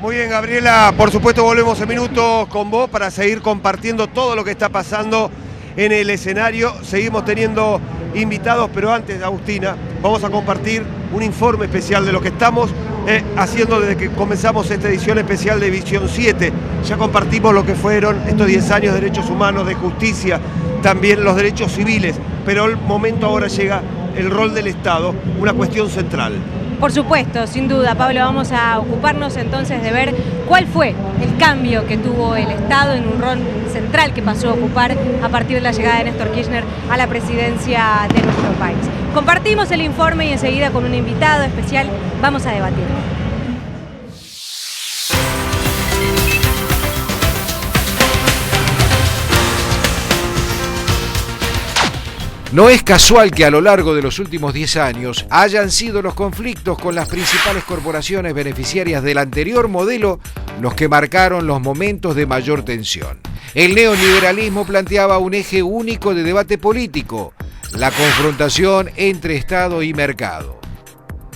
Muy bien, Gabriela, por supuesto volvemos en minutos con vos para seguir compartiendo todo lo que está pasando en el escenario. Seguimos teniendo invitados, pero antes, Agustina, vamos a compartir un informe especial de lo que estamos haciendo desde que comenzamos esta edición especial de Visión 7. Ya compartimos lo que fueron estos 10 años de derechos humanos, de justicia, también los derechos civiles, pero el momento ahora llega el rol del Estado, una cuestión central. Por supuesto, sin duda, Pablo, vamos a ocuparnos entonces de ver cuál fue el cambio que tuvo el Estado en un rol central que pasó a ocupar a partir de la llegada de Néstor Kirchner a la presidencia de nuestro país. Compartimos el informe y enseguida con un invitado especial vamos a debatir. No es casual que a lo largo de los últimos 10 años hayan sido los conflictos con las principales corporaciones beneficiarias del anterior modelo los que marcaron los momentos de mayor tensión. El neoliberalismo planteaba un eje único de debate político, la confrontación entre Estado y mercado.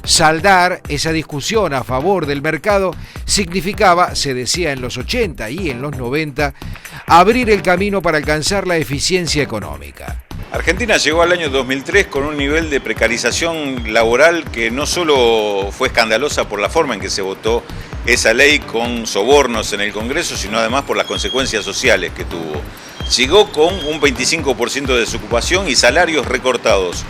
Saldar esa discusión a favor del mercado significaba, se decía en los 80 y en los 90, abrir el camino para alcanzar la eficiencia económica. Argentina llegó al año 2003 con un nivel de precarización laboral que no solo fue escandalosa por la forma en que se votó esa ley con sobornos en el Congreso, sino además por las consecuencias sociales que tuvo. Llegó con un 25% de desocupación y salarios recortados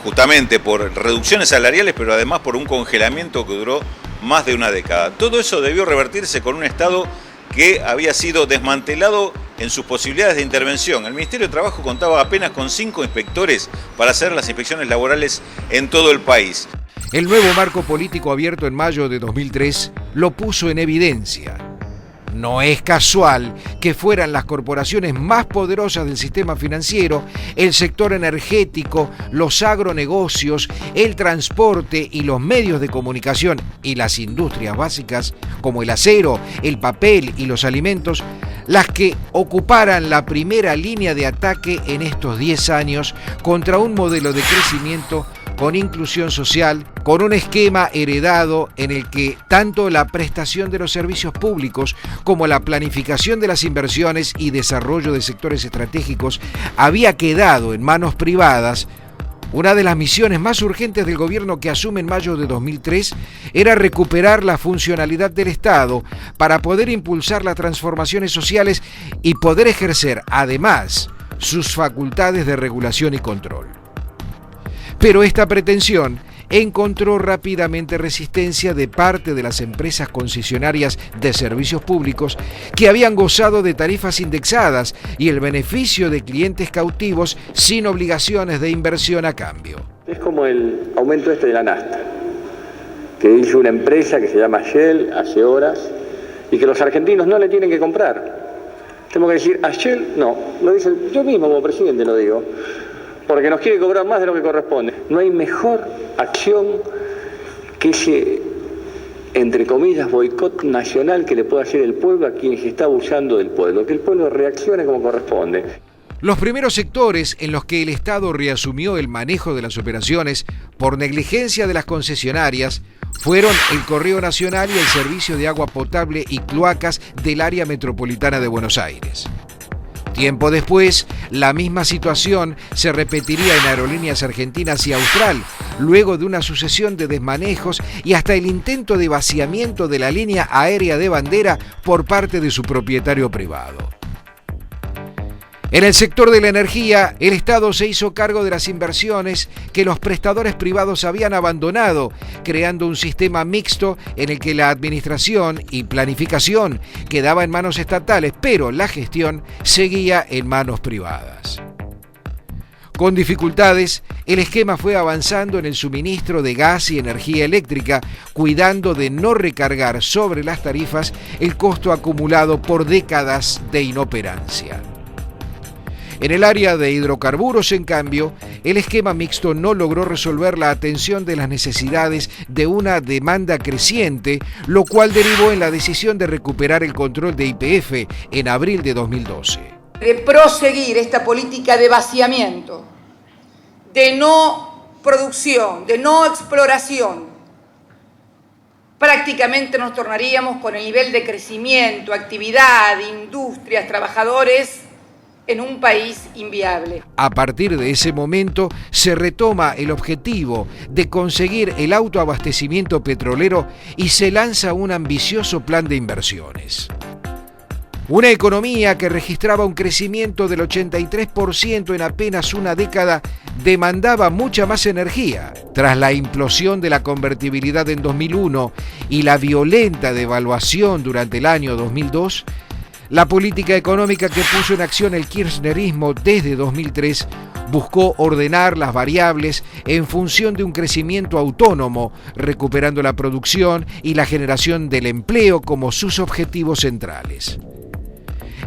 justamente por reducciones salariales, pero además por un congelamiento que duró más de una década. Todo eso debió revertirse con un Estado que había sido desmantelado en sus posibilidades de intervención. El Ministerio de Trabajo contaba apenas con 5 inspectores para hacer las inspecciones laborales en todo el país. El nuevo marco político abierto en mayo de 2003 lo puso en evidencia. No es casual que fueran las corporaciones más poderosas del sistema financiero, el sector energético, los agronegocios, el transporte y los medios de comunicación y las industrias básicas como el acero, el papel y los alimentos, las que ocuparan la primera línea de ataque en estos 10 años contra un modelo de crecimiento con inclusión social, con un esquema heredado en el que tanto la prestación de los servicios públicos como la planificación de las inversiones y desarrollo de sectores estratégicos había quedado en manos privadas. Una de las misiones más urgentes del gobierno que asume en mayo de 2003 era recuperar la funcionalidad del Estado para poder impulsar las transformaciones sociales y poder ejercer, además, sus facultades de regulación y control. Pero esta pretensión encontró rápidamente resistencia de parte de las empresas concesionarias de servicios públicos que habían gozado de tarifas indexadas y el beneficio de clientes cautivos sin obligaciones de inversión a cambio. Es como el aumento de la nafta, que hizo una empresa que se llama Shell hace horas y que los argentinos no le tienen que comprar. Tengo que decir, a Shell no, lo dice yo mismo como presidente, lo digo. Porque nos quiere cobrar más de lo que corresponde. No hay mejor acción que ese, entre comillas, boicot nacional que le pueda hacer el pueblo a quien se está abusando del pueblo. Que el pueblo reaccione como corresponde. Los primeros sectores en los que el Estado reasumió el manejo de las operaciones por negligencia de las concesionarias fueron el Correo Nacional y el Servicio de Agua Potable y Cloacas del área metropolitana de Buenos Aires. Tiempo después, la misma situación se repetiría en Aerolíneas Argentinas y Austral, luego de una sucesión de desmanejos y hasta el intento de vaciamiento de la línea aérea de bandera por parte de su propietario privado. En el sector de la energía, el Estado se hizo cargo de las inversiones que los prestadores privados habían abandonado, creando un sistema mixto en el que la administración y planificación quedaba en manos estatales, pero la gestión seguía en manos privadas. Con dificultades, el esquema fue avanzando en el suministro de gas y energía eléctrica, cuidando de no recargar sobre las tarifas el costo acumulado por décadas de inoperancia. En el área de hidrocarburos, en cambio, el esquema mixto no logró resolver la atención de las necesidades de una demanda creciente, lo cual derivó en la decisión de recuperar el control de YPF en abril de 2012. De proseguir esta política de vaciamiento, de no producción, de no exploración, para prácticamente nos tornaríamos con el nivel de crecimiento, actividad, industrias, trabajadores en un país inviable. A partir de ese momento se retoma el objetivo de conseguir el autoabastecimiento petrolero y se lanza un ambicioso plan de inversiones. Una economía que registraba un crecimiento del 83% en apenas una década demandaba mucha más energía. Tras la implosión de la convertibilidad en 2001 y la violenta devaluación durante el año 2002, la política económica que puso en acción el kirchnerismo desde 2003 buscó ordenar las variables en función de un crecimiento autónomo, recuperando la producción y la generación del empleo como sus objetivos centrales.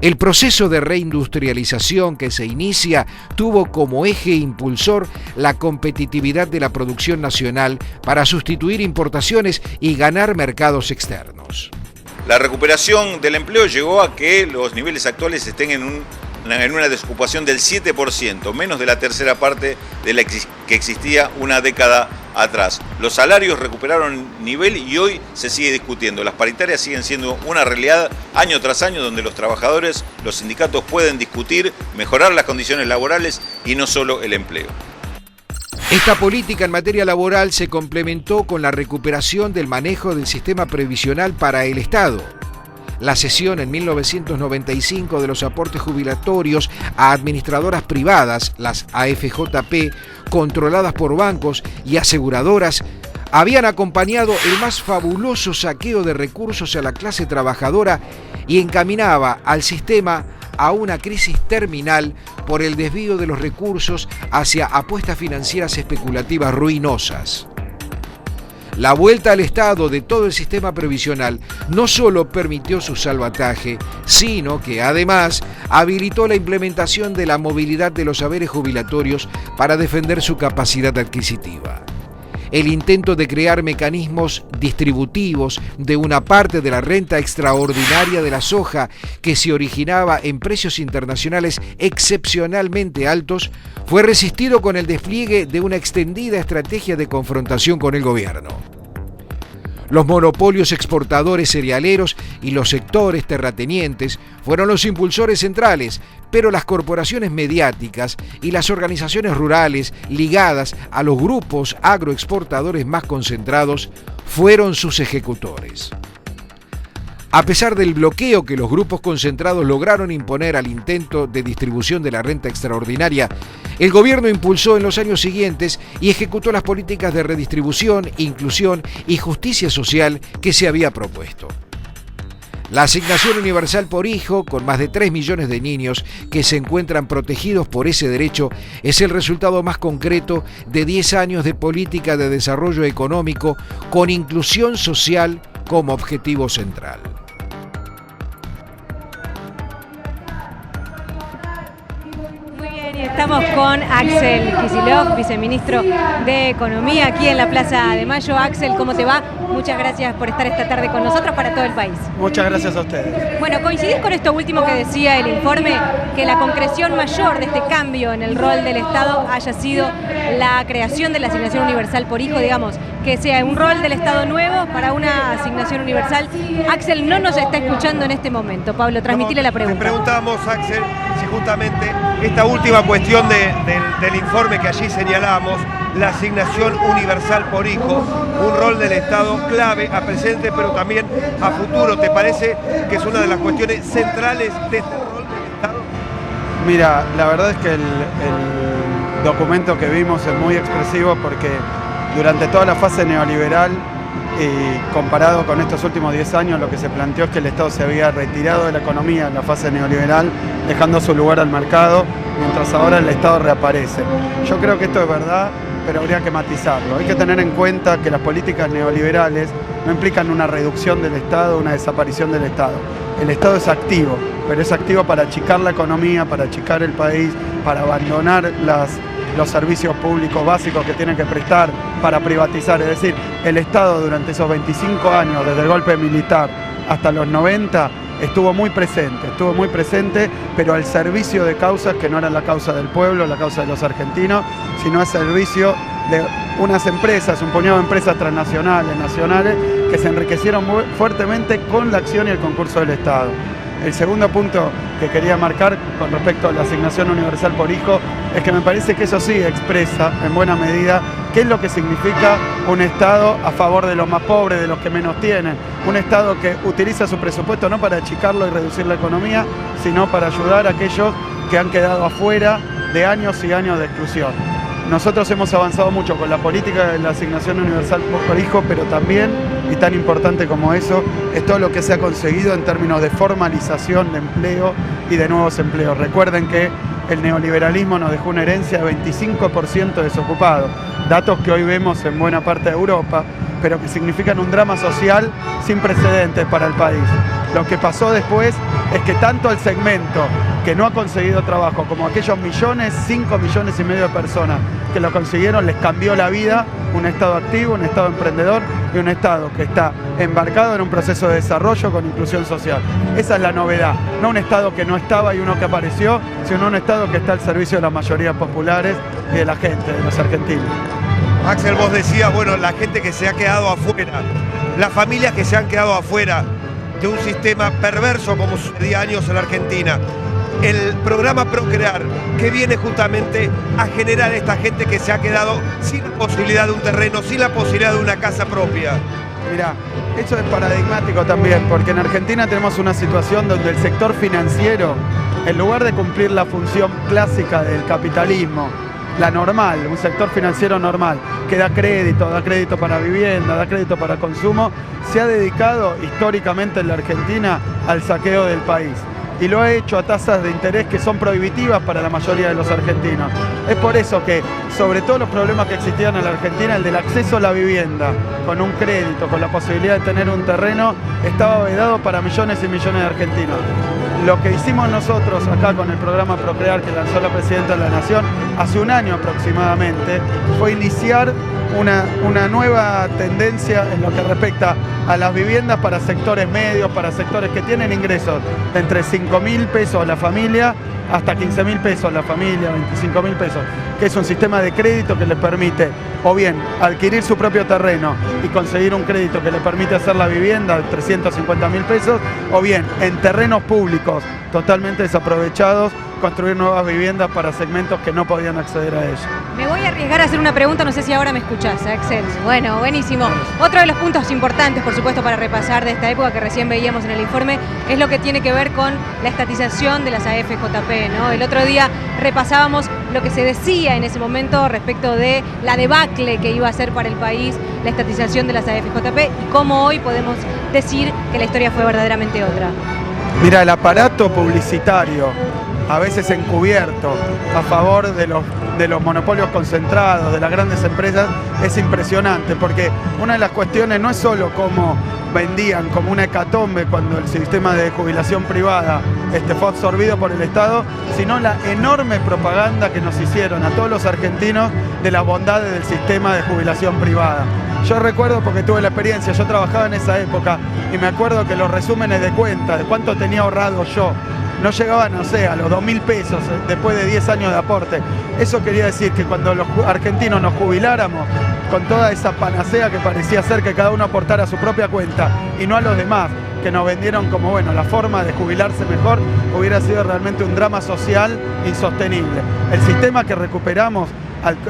El proceso de reindustrialización que se inicia tuvo como eje impulsor la competitividad de la producción nacional para sustituir importaciones y ganar mercados externos. La recuperación del empleo llegó a que los niveles actuales estén en una desocupación del 7%, menos de la tercera parte de la que existía una década atrás. Los salarios recuperaron nivel y hoy se sigue discutiendo. Las paritarias siguen siendo una realidad año tras año donde los trabajadores, los sindicatos pueden discutir, mejorar las condiciones laborales y no solo el empleo. Esta política en materia laboral se complementó con la recuperación del manejo del sistema previsional para el Estado. La cesión en 1995 de los aportes jubilatorios a administradoras privadas, las AFJP, controladas por bancos y aseguradoras, habían acompañado el más fabuloso saqueo de recursos a la clase trabajadora y encaminaba al sistema a una crisis terminal por el desvío de los recursos hacia apuestas financieras especulativas ruinosas. La vuelta al Estado de todo el sistema previsional no solo permitió su salvataje, sino que además habilitó la implementación de la movilidad de los saberes jubilatorios para defender su capacidad adquisitiva. El intento de crear mecanismos distributivos de una parte de la renta extraordinaria de la soja que se originaba en precios internacionales excepcionalmente altos fue resistido con el despliegue de una extendida estrategia de confrontación con el gobierno. Los monopolios exportadores cerealeros y los sectores terratenientes fueron los impulsores centrales, pero las corporaciones mediáticas y las organizaciones rurales ligadas a los grupos agroexportadores más concentrados fueron sus ejecutores. A pesar del bloqueo que los grupos concentrados lograron imponer al intento de distribución de la renta extraordinaria, el gobierno impulsó en los años siguientes y ejecutó las políticas de redistribución, inclusión y justicia social que se había propuesto. La asignación universal por hijo, con más de 3 millones de niños que se encuentran protegidos por ese derecho, es el resultado más concreto de 10 años de política de desarrollo económico con inclusión social como objetivo central. Estamos con Axel Kicillof, viceministro de Economía, aquí en la Plaza de Mayo. Axel, ¿cómo te va? Muchas gracias por estar esta tarde con nosotros para todo el país. Muchas gracias a ustedes. Bueno, ¿coincidís con esto último que decía el informe, que la concreción mayor de este cambio en el rol del Estado haya sido la creación de la asignación universal por hijo, digamos, que sea un rol del Estado nuevo para una asignación universal? Axel no nos está escuchando en este momento. Pablo, transmitile la pregunta. Le preguntamos, Axel, si justamente esta última cuestión del informe que allí señalamos, la asignación universal por hijo, un rol del Estado clave a presente, pero también a futuro, ¿te parece que es una de las cuestiones centrales de este rol del Estado? Mira, la verdad es que el documento que vimos es muy expresivo porque durante toda la fase neoliberal y comparado con estos últimos 10 años, lo que se planteó es que el Estado se había retirado de la economía en la fase neoliberal, dejando su lugar al mercado, mientras ahora el Estado reaparece. Yo creo que esto es verdad, pero habría que matizarlo. Hay que tener en cuenta que las políticas neoliberales no implican una reducción del Estado, una desaparición del Estado. El Estado es activo, pero es activo para achicar la economía, para achicar el país, para abandonar los servicios públicos básicos que tienen que prestar, para privatizar. Es decir, el Estado durante esos 25 años, desde el golpe militar hasta los 90, estuvo muy presente, pero al servicio de causas que no eran la causa del pueblo, la causa de los argentinos, sino al servicio de unas empresas, un puñado de empresas transnacionales, nacionales, que se enriquecieron muy fuertemente con la acción y el concurso del Estado. El segundo punto que quería marcar con respecto a la asignación universal por hijo es que me parece que eso sí expresa en buena medida qué es lo que significa un Estado a favor de los más pobres, de los que menos tienen. Un Estado que utiliza su presupuesto no para achicarlo y reducir la economía, sino para ayudar a aquellos que han quedado afuera de años y años de exclusión. Nosotros hemos avanzado mucho con la política de la asignación universal por hijo, pero también, y tan importante como eso, es todo lo que se ha conseguido en términos de formalización de empleo y de nuevos empleos. Recuerden que el neoliberalismo nos dejó una herencia de 25% desocupados, datos que hoy vemos en buena parte de Europa, pero que significan un drama social sin precedentes para el país. Lo que pasó después es que tanto el segmento que no ha conseguido trabajo como aquellos millones, 5,5 millones de personas que lo consiguieron, les cambió la vida, un Estado activo, un Estado emprendedor y un Estado que está embarcado en un proceso de desarrollo con inclusión social. Esa es la novedad, no un Estado que no estaba y uno que apareció, sino un Estado que está al servicio de las mayorías populares y de la gente, de los argentinos. Axel, vos decías, bueno, la gente que se ha quedado afuera, las familias que se han quedado afuera de un sistema perverso como sucedía años en la Argentina. El programa Procrear, que viene justamente a generar a esta gente que se ha quedado sin la posibilidad de un terreno, sin la posibilidad de una casa propia. Mirá, eso es paradigmático también, porque en Argentina tenemos una situación donde el sector financiero, en lugar de cumplir la función clásica del capitalismo, la normal, un sector financiero normal, que da crédito para vivienda, da crédito para consumo, se ha dedicado históricamente en la Argentina al saqueo del país. Y lo ha hecho a tasas de interés que son prohibitivas para la mayoría de los argentinos. Es por eso que, sobre todo los problemas que existían en la Argentina, el del acceso a la vivienda, con un crédito, con la posibilidad de tener un terreno, estaba vedado para millones y millones de argentinos. Lo que hicimos nosotros acá con el programa Procrear que lanzó la Presidenta de la Nación hace un año aproximadamente, fue iniciar una nueva tendencia en lo que respecta a las viviendas para sectores medios, para sectores que tienen ingresos de entre 5.000 pesos a la familia hasta 15.000 pesos a la familia, 25.000 pesos, que es un sistema de crédito que les permite o bien adquirir su propio terreno y conseguir un crédito que le permite hacer la vivienda de 350.000 pesos, o bien en terrenos públicos totalmente desaprovechados, construir nuevas viviendas para segmentos que no podían acceder a ellas. Me voy a arriesgar a hacer una pregunta, no sé si ahora me escuchás, Axel. Bueno, buenísimo. Otro de los puntos importantes, por supuesto, para repasar de esta época que recién veíamos en el informe, es lo que tiene que ver con la estatización de las AFJP, ¿no? El otro día repasábamos lo que se decía en ese momento respecto de la debacle que iba a ser para el país la estatización de las AFJP y cómo hoy podemos decir que la historia fue verdaderamente otra. Mira, el aparato publicitario, a veces encubierto, a favor de los monopolios concentrados, de las grandes empresas, es impresionante, porque una de las cuestiones no es solo cómo vendían como una hecatombe cuando el sistema de jubilación privada fue absorbido por el Estado, sino la enorme propaganda que nos hicieron a todos los argentinos de las bondades del sistema de jubilación privada. Yo recuerdo, porque tuve la experiencia, yo trabajaba en esa época y me acuerdo que los resúmenes de cuenta de cuánto tenía ahorrado yo no llegaban, no sé, a los 2.000 pesos después de 10 años de aporte. Eso quería decir que cuando los argentinos nos jubiláramos con toda esa panacea que parecía ser que cada uno aportara a su propia cuenta y no a los demás, que nos vendieron como, bueno, la forma de jubilarse mejor, hubiera sido realmente un drama social insostenible. El sistema que recuperamos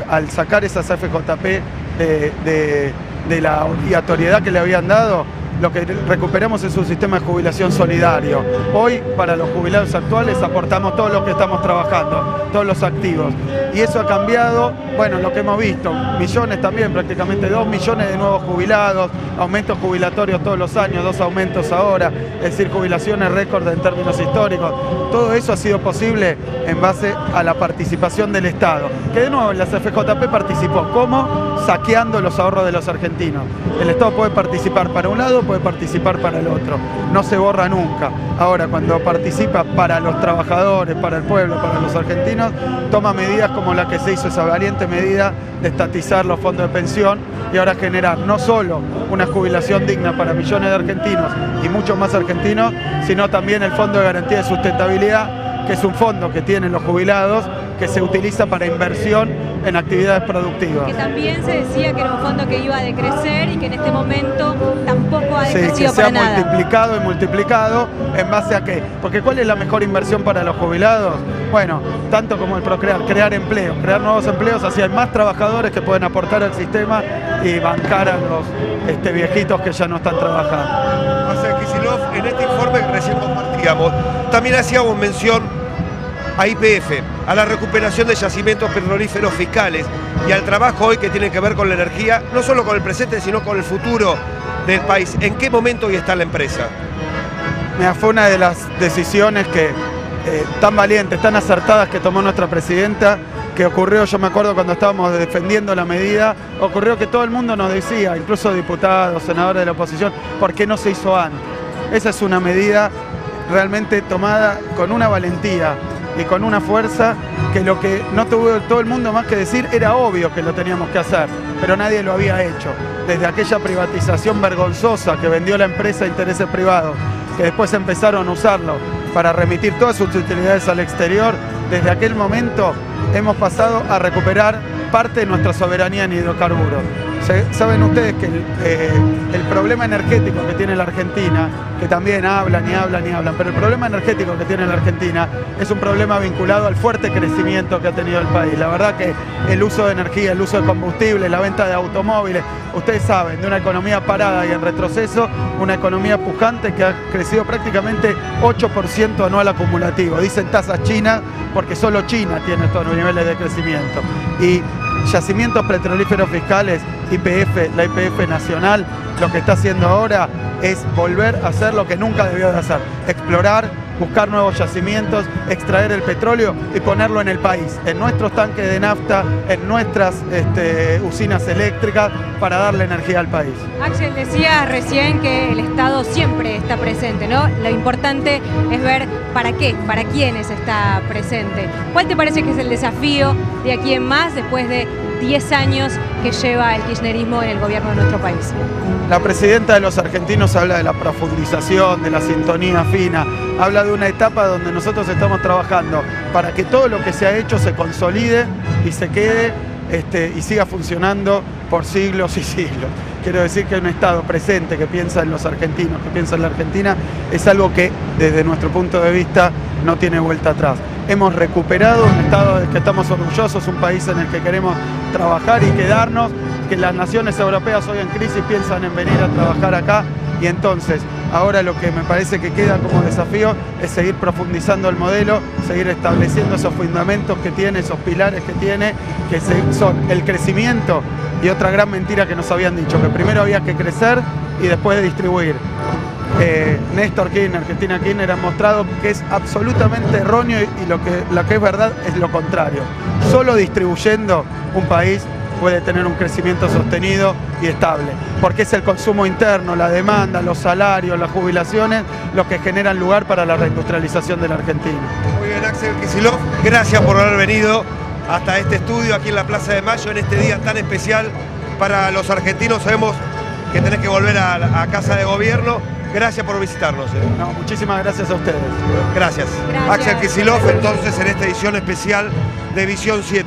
al sacar esas FJP de la obligatoriedad que le habían dado, lo que recuperamos es un sistema de jubilación solidario. Hoy, para los jubilados actuales, aportamos todos los que estamos trabajando, todos los activos. Y eso ha cambiado, bueno, lo que hemos visto, millones también, prácticamente 2 millones de nuevos jubilados, aumentos jubilatorios todos los años, 2 aumentos ahora, es decir, jubilaciones récord en términos históricos. Todo eso ha sido posible en base a la participación del Estado, que de nuevo en la FJP participó. ¿Cómo? Saqueando los ahorros de los argentinos. El Estado puede participar para un lado, puede participar para el otro, no se borra nunca. Ahora, cuando participa para los trabajadores, para el pueblo, para los argentinos, toma medidas como la que se hizo, esa valiente medida de estatizar los fondos de pensión y ahora generar no solo una jubilación digna para millones de argentinos y muchos más argentinos, sino también el Fondo de Garantía de Sustentabilidad, que es un fondo que tienen los jubilados, que se utiliza para inversión en actividades productivas. Que también se decía que era un fondo que iba a decrecer y que en este momento tampoco ha decrecido para nada. Sí, que se ha multiplicado y multiplicado, ¿en base a qué? Porque ¿cuál es la mejor inversión para los jubilados? Bueno, tanto como el Procrear, crear empleo, crear nuevos empleos, así hay más trabajadores que pueden aportar al sistema y bancar a los viejitos que ya no están trabajando. Axel Kicillof, en este informe que recién compartíamos, también hacíamos mención a YPF, a la recuperación de yacimientos petrolíferos fiscales y al trabajo hoy que tiene que ver con la energía, no solo con el presente, sino con el futuro del país. ¿En qué momento hoy está la empresa? Mira, fue una de las decisiones que tan valientes, tan acertadas que tomó nuestra presidenta, que ocurrió, yo me acuerdo cuando estábamos defendiendo la medida, ocurrió que todo el mundo nos decía, incluso diputados, senadores de la oposición, ¿por qué no se hizo antes? Esa es una medida realmente tomada con una valentía y con una fuerza que lo que no tuvo todo el mundo más que decir era obvio que lo teníamos que hacer, pero nadie lo había hecho. Desde aquella privatización vergonzosa que vendió la empresa a intereses privados, que después empezaron a usarlo para remitir todas sus utilidades al exterior, desde aquel momento hemos pasado a recuperar parte de nuestra soberanía en hidrocarburos. Saben ustedes que el problema energético que tiene la Argentina, que también hablan, pero el problema energético que tiene la Argentina es un problema vinculado al fuerte crecimiento que ha tenido el país. La verdad que el uso de energía, el uso de combustible, la venta de automóviles, ustedes saben, de una economía parada y en retroceso, una economía pujante que ha crecido prácticamente 8% anual acumulativo. Dicen tasas chinas porque solo China tiene estos niveles de crecimiento. Y yacimientos petrolíferos fiscales, YPF, la YPF nacional, lo que está haciendo ahora es volver a hacer lo que nunca debió de hacer, explorar, buscar nuevos yacimientos, extraer el petróleo y ponerlo en el país, en nuestros tanques de nafta, en nuestras usinas eléctricas, para darle energía al país. Axel, decía recién que el Estado siempre está presente, ¿no? Lo importante es ver para qué, para quiénes está presente. ¿Cuál te parece que es el desafío de aquí en más, después de 10 años que lleva el kirchnerismo en el gobierno de nuestro país? La presidenta de los argentinos habla de la profundización, de la sintonía fina, habla de una etapa donde nosotros estamos trabajando para que todo lo que se ha hecho se consolide y se quede y siga funcionando por siglos y siglos. Quiero decir que un Estado presente que piensa en los argentinos, que piensa en la Argentina, es algo que desde nuestro punto de vista no tiene vuelta atrás. Hemos recuperado un Estado del que estamos orgullosos, un país en el que queremos trabajar y quedarnos, que las naciones europeas hoy en crisis piensan en venir a trabajar acá, y entonces ahora lo que me parece que queda como desafío es seguir profundizando el modelo, seguir estableciendo esos fundamentos que tiene, esos pilares que tiene, que son el crecimiento y otra gran mentira que nos habían dicho, que primero había que crecer y después distribuir. Néstor Kirchner, Cristina Kirchner han mostrado que es absolutamente erróneo y lo que es verdad es lo contrario. Solo distribuyendo un país puede tener un crecimiento sostenido y estable, porque es el consumo interno, la demanda, los salarios, las jubilaciones, los que generan lugar para la reindustrialización de la Argentina. Muy bien, Axel Kicillof, gracias por haber venido hasta este estudio aquí en la Plaza de Mayo en este día tan especial para los argentinos. Sabemos que tenés que volver a Casa de Gobierno. Gracias por visitarnos. No, muchísimas gracias a ustedes. Gracias. Axel Kicillof, entonces, en esta edición especial de Visión 7.